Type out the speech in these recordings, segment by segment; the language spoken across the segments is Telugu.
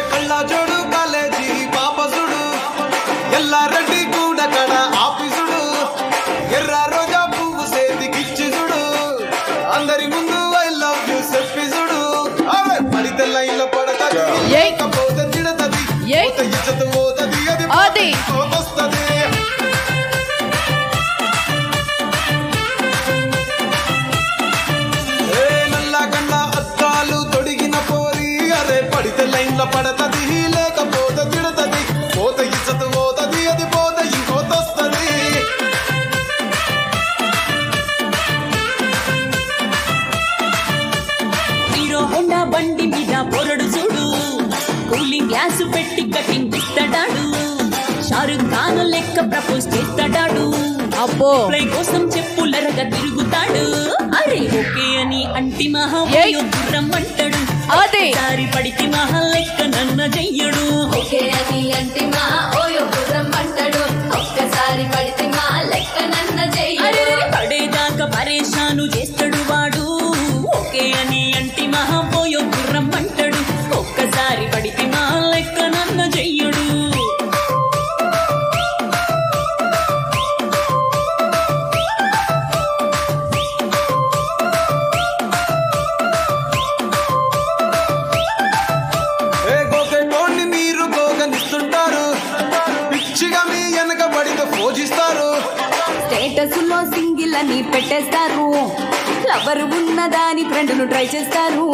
కళ్ళజోడు కాలేజీ పాపసుడు ఎల్లారెడ్డి కూడా కడ ఆఫీసుడు ఎర్ర రోజా పువ్వు సేతికిచ్చి చూడు అందరి ముందు ఐ లవ్ యూ చెప్పిసుడు పడితే లైన్ లో పడతది పోతే తిడతది ఇజ్జత్ పోతది అది వస్తది నల్లగండ అద్దాలు తొడిగిన పోరి అరే పడితే లైన్ లో పడతది లేకపోతే తిడతది పోత ఇజ్జత్ పోతది అది పోత ఇంకోతొస్తది హీరో హోండా బండి మీద పొరడు చూడు కూలింగ్ గ్లాస్ పెట్టి కటింగ్ ఇస్తాడాడు షారుఖ్ ఖాన్ లెక్క ప్రపోజ్ చేస్తాడాడు అబ్బో ప్లే కోసం చెప్పులరగా తిరుగుతాడు అరే ఓకే అని అంటి మహా గుర్రం అంటాడు దారి పడితే మహా లెక్క నన్న చెయ్యడు ఓకే అని అంటి మహా ఓయో గుర్రం అంటాడు ఒక్కసారి పడితే మా లెక్క నన్న చెయ్యడు పడేదాకా పరేషాను చేస్తాడు వాడు ఓకే అని అంటి మహా ఓయో గుర్రం అంటాడు ఒక్కసారి పడితే మా లెక్క నన్న చెయ్యడు మీరు గోగనిస్తుంటారు పిచ్చిగా మీ వెనక పడితే పూజిస్తారు స్టేటస్ లో సింగిల్ అని పెట్టేస్తారు లవర్ ఉన్నదాని ఫ్రెండ్ను ట్రై చేస్తారు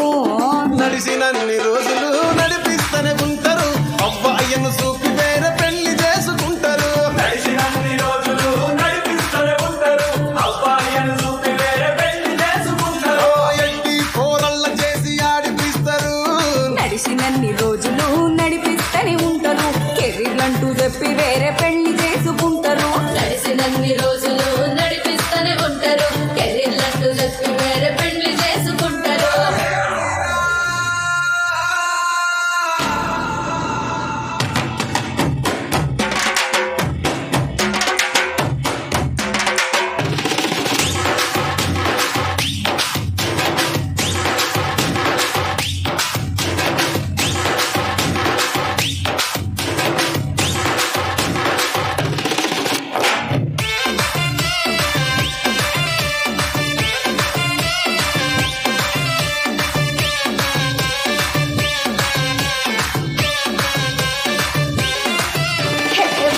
నడిసినన్ని రోజులు నడిపిస్తూనే ఉంటారు అబ్బాయిను చూపి వేరే పెళ్లి చేసుకుంటారు నడిసినన్ని రోజులు నడిపిస్తూనే ఉంటారు అబ్బాయిను చూపి వేరే పెళ్లి చేసుకుంటారు ఎట్టి పోరల్ల చేసి ఆడిపిస్తారు నడిచినన్ని రోజులు నడిపిస్తూనే ఉంటారు కెరీర్ అంటూ చెప్పి వేరే పెళ్లి చేసుకుంటారు నడిసినన్ని రోజులు నడిపిస్తూనే ఉంటారు కెరీర్లంటూ చెప్పి వేరే పెళ్లి చేసుకుంటారు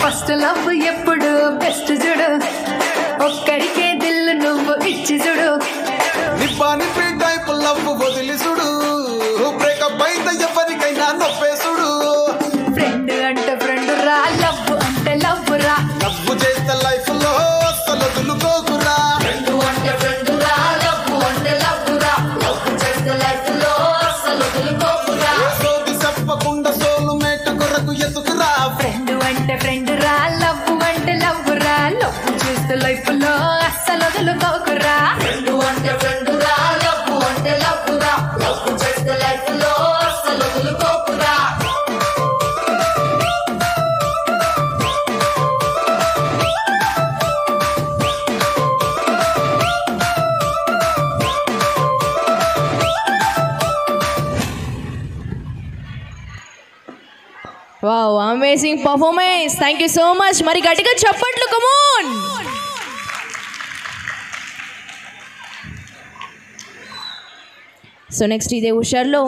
ఫస్ట్ లవ్ ఎప్పుడు బెస్ట్ చూడు ఒక్కడికే దిల్లు నువ్వు ఇచ్చి చూడు నిప్పాని టైప్ లవ్ వదిలి చూడు బ్రేకప్ అయితే ఎవరికైనా నొప్పేసుడు ఫ్రెండ్ అంటే ఫ్రెండ్ రా లవ్ అంటే లవ్ రా లవ్ చేస్తే లైఫ్ లో అసలు వదులుకోకురా ఫ్రెండు అంటే ఫ్రెండు రా లవ్ అంటే లవ్ రా లవ్ చేస్తే లైఫ్ లో అసలు వదులుకోకురా సోది చెప్పకుండా సోలు మేట కొరకు ఎదుకురా ఫ్రెండ్ అంటే ఫ్రెండ్ రా లవ్ అంటే లవ్ రా లవ్ చేస్తే లైఫ్ లో అస్సలు వదులుకోకురా ఫ్రెండు అంటే ఫ్రెండు రా లవ్ అంటే లవ్ రా లవ్ చేస్తే లైఫ్ లో అసలు వదులుకోకురా wow amazing performance thank you so much మరి గట్టిగా చప్పట్లు కమోన్ సో నెక్స్ట్ ఇదే హుషార్లో